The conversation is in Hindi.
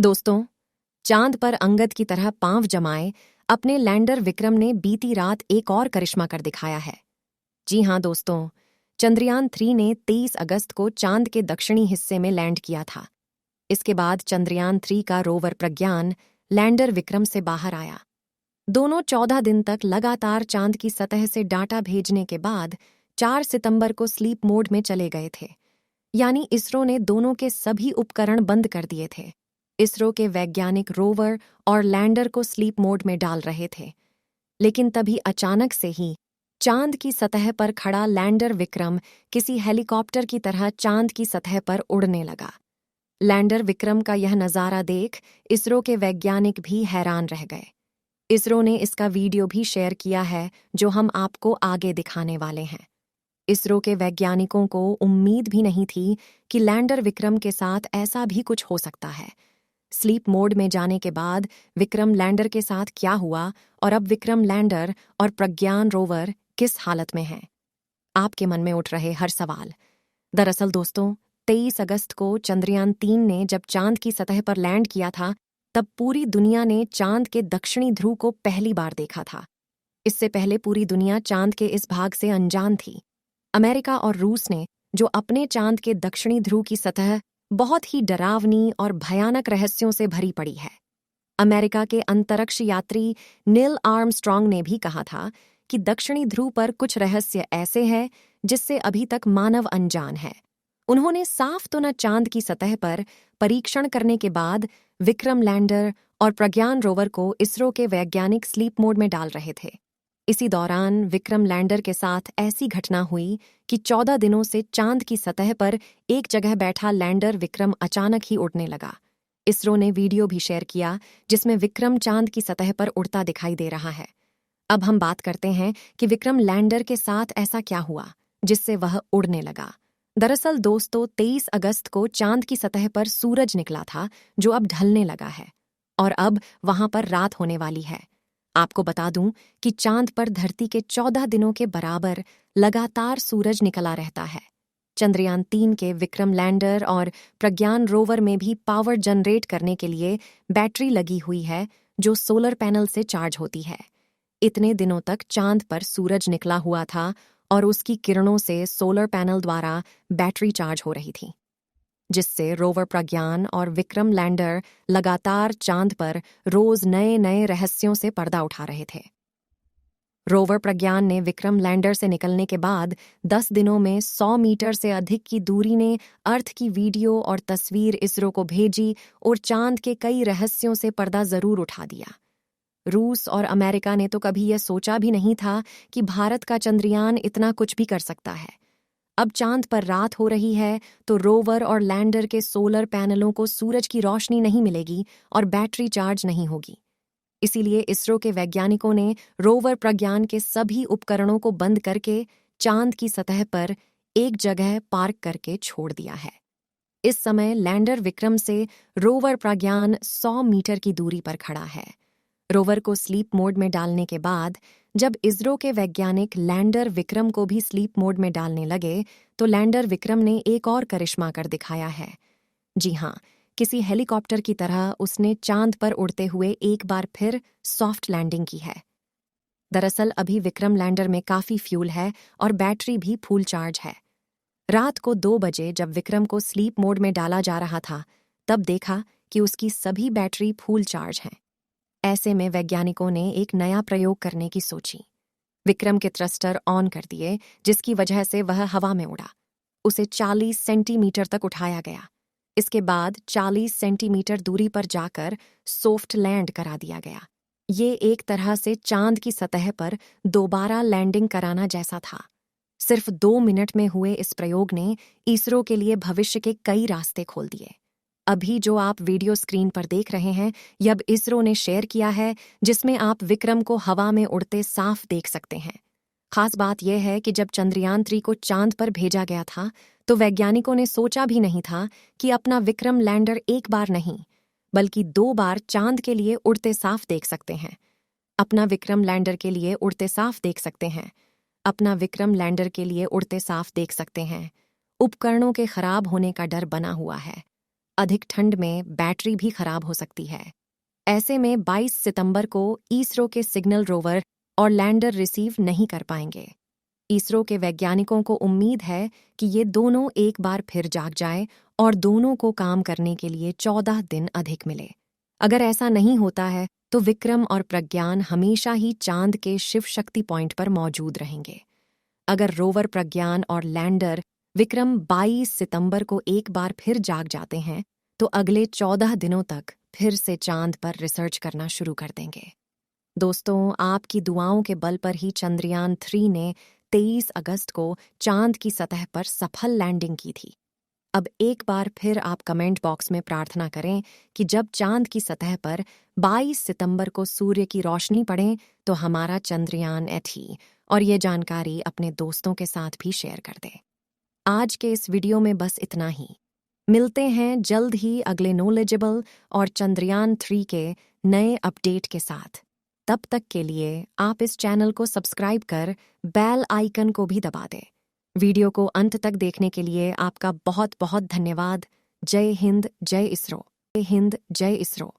दोस्तों, चांद पर अंगद की तरह पांव जमाए अपने लैंडर विक्रम ने बीती रात एक और करिश्मा कर दिखाया है। जी हां दोस्तों, चंद्रयान 3 ने 23 अगस्त को चांद के दक्षिणी हिस्से में लैंड किया था। इसके बाद चंद्रयान 3 का रोवर प्रज्ञान लैंडर विक्रम से बाहर आया। दोनों 14 दिन तक लगातार चांद की सतह से डाटा भेजने के बाद 4 सितंबर को स्लीप मोड में चले गए थे। यानी इसरो ने दोनों के सभी उपकरण बंद कर दिए थे। इसरो के वैज्ञानिक रोवर और लैंडर को स्लीप मोड में डाल रहे थे, लेकिन तभी अचानक से ही चांद की सतह पर खड़ा लैंडर विक्रम किसी हेलीकॉप्टर की तरह चांद की सतह पर उड़ने लगा। लैंडर विक्रम का यह नज़ारा देख इसरो के वैज्ञानिक भी हैरान रह गए। इसरो ने इसका वीडियो भी शेयर किया है, जो हम आपको आगे दिखाने वाले हैं। इसरो के वैज्ञानिकों को उम्मीद भी नहीं थी कि लैंडर विक्रम के साथ ऐसा भी कुछ हो सकता है। स्लीप मोड में जाने के बाद विक्रम लैंडर के साथ क्या हुआ और अब विक्रम लैंडर और प्रज्ञान रोवर किस हालत में हैं? आपके मन में उठ रहे हर सवाल। दरअसल दोस्तों, 23 अगस्त को चंद्रयान 3 ने जब चांद की सतह पर लैंड किया था, तब पूरी दुनिया ने चांद के दक्षिणी ध्रुव को पहली बार देखा था। इससे पहले पूरी दुनिया चांद के इस भाग से अनजान थी। अमेरिका और रूस ने, जो अपने चांद के दक्षिणी ध्रुव की सतह बहुत ही डरावनी और भयानक रहस्यों से भरी पड़ी है। अमेरिका के अंतरिक्ष यात्री नील आर्मस्ट्रॉन्ग ने भी कहा था कि दक्षिणी ध्रुव पर कुछ रहस्य ऐसे हैं जिससे अभी तक मानव अनजान है। उन्होंने साफ तो न चांद की सतह पर परीक्षण करने के बाद विक्रम लैंडर और प्रज्ञान रोवर को इसरो के वैज्ञानिक स्लीप मोड में डाल रहे थे। इसी दौरान विक्रम लैंडर के साथ ऐसी घटना हुई कि 14 दिनों से चांद की सतह पर एक जगह बैठा लैंडर विक्रम अचानक ही उड़ने लगा। इसरो ने वीडियो भी शेयर किया जिसमें विक्रम चांद की सतह पर उड़ता दिखाई दे रहा है। अब हम बात करते हैं कि विक्रम लैंडर के साथ ऐसा क्या हुआ जिससे वह उड़ने लगा। दरअसल दोस्तों, 23 अगस्त को चांद की सतह पर सूरज निकला था, जो अब ढलने लगा है और अब वहां पर रात होने वाली है। आपको बता दूं कि चांद पर धरती के 14 दिनों के बराबर लगातार सूरज निकला रहता है। चंद्रयान 3 के विक्रम लैंडर और प्रज्ञान रोवर में भी पावर जनरेट करने के लिए बैटरी लगी हुई है, जो सोलर पैनल से चार्ज होती है। इतने दिनों तक चांद पर सूरज निकला हुआ था और उसकी किरणों से सोलर पैनल द्वारा बैटरी चार्ज हो रही थी, जिससे रोवर प्रज्ञान और विक्रम लैंडर लगातार चांद पर रोज नए नए रहस्यों से पर्दा उठा रहे थे। रोवर प्रज्ञान ने विक्रम लैंडर से निकलने के बाद 10 दिनों में 100 मीटर से अधिक की दूरी ने अर्थ की वीडियो और तस्वीर इसरो को भेजी और चांद के कई रहस्यों से पर्दा जरूर उठा दिया। रूस और अमेरिका ने तो कभी यह सोचा भी नहीं था कि भारत का चंद्रयान इतना कुछ भी कर सकता है। अब चांद पर रात हो रही है तो रोवर और लैंडर के सोलर पैनलों को सूरज की रोशनी नहीं मिलेगी और बैटरी चार्ज नहीं होगी। इसीलिए इसरो के वैज्ञानिकों ने रोवर प्रज्ञान के सभी उपकरणों को बंद करके चांद की सतह पर एक जगह पार्क करके छोड़ दिया है। इस समय लैंडर विक्रम से रोवर प्रज्ञान 100 मीटर की दूरी पर खड़ा है। रोवर को स्लीप मोड में डालने के बाद जब इसरो के वैज्ञानिक लैंडर विक्रम को भी स्लीप मोड में डालने लगे, तो लैंडर विक्रम ने एक और करिश्मा कर दिखाया है। जी हां, किसी हेलीकॉप्टर की तरह उसने चांद पर उड़ते हुए एक बार फिर सॉफ्ट लैंडिंग की है। दरअसल अभी विक्रम लैंडर में काफी फ्यूल है और बैटरी भी फुल चार्ज है। रात को 2 बजे जब विक्रम को स्लीप मोड में डाला जा रहा था, तब देखा कि उसकी सभी बैटरी फुल चार्ज हैं। ऐसे में वैज्ञानिकों ने एक नया प्रयोग करने की सोची। विक्रम के थ्रस्टर ऑन कर दिए, जिसकी वजह से वह हवा में उड़ा। उसे 40 सेंटीमीटर तक उठाया गया। इसके बाद 40 सेंटीमीटर दूरी पर जाकर सॉफ्ट लैंड करा दिया गया। ये एक तरह से चांद की सतह पर दोबारा लैंडिंग कराना जैसा था। सिर्फ 2 मिनट में हुए इस प्रयोग ने इसरो के लिए भविष्य के कई रास्ते खोल दिए। अभी जो आप वीडियो स्क्रीन पर देख रहे हैं, यह अब इसरो ने शेयर किया है, जिसमें आप विक्रम को हवा में उड़ते साफ देख सकते हैं। खास बात यह है कि जब चंद्रयान 3 को चांद पर भेजा गया था, तो वैज्ञानिकों ने सोचा भी नहीं था कि अपना विक्रम लैंडर एक बार नहीं, बल्कि 2 बार चांद के लिए उड़ते साफ देख सकते हैं। अपना विक्रम लैंडर के लिए उड़ते साफ देख सकते हैं। अपना विक्रम लैंडर के लिए उड़ते साफ देख सकते हैं। उपकरणों के खराब होने का डर बना हुआ है। अधिक ठंड में बैटरी भी खराब हो सकती है। ऐसे में 22 सितंबर को इसरो के सिग्नल रोवर और लैंडर रिसीव नहीं कर पाएंगे। इसरो के वैज्ञानिकों को उम्मीद है कि ये दोनों एक बार फिर जाग जाए और दोनों को काम करने के लिए 14 दिन अधिक मिले। अगर ऐसा नहीं होता है तो विक्रम और प्रज्ञान हमेशा ही चांद के शिव शक्ति पॉइंट पर मौजूद रहेंगे। अगर रोवर प्रज्ञान और लैंडर विक्रम 22 सितंबर को एक बार फिर जाग जाते हैं तो अगले 14 दिनों तक फिर से चांद पर रिसर्च करना शुरू कर देंगे। दोस्तों, आपकी दुआओं के बल पर ही चंद्रयान 3 ने 23 अगस्त को चांद की सतह पर सफल लैंडिंग की थी। अब एक बार फिर आप कमेंट बॉक्स में प्रार्थना करें कि जब चांद की सतह पर 22 सितंबर को सूर्य की रोशनी पड़े तो हमारा चंद्रयान एथी और ये जानकारी अपने दोस्तों के साथ भी शेयर कर दें। आज के इस वीडियो में बस इतना ही। मिलते हैं जल्द ही अगले नॉलेजेबल और चंद्रयान 3 के नए अपडेट के साथ। तब तक के लिए आप इस चैनल को सब्सक्राइब कर बेल आइकन को भी दबा दें। वीडियो को अंत तक देखने के लिए आपका बहुत बहुत धन्यवाद। जय हिंद, जय इसरो। जय हिंद, जय इसरो।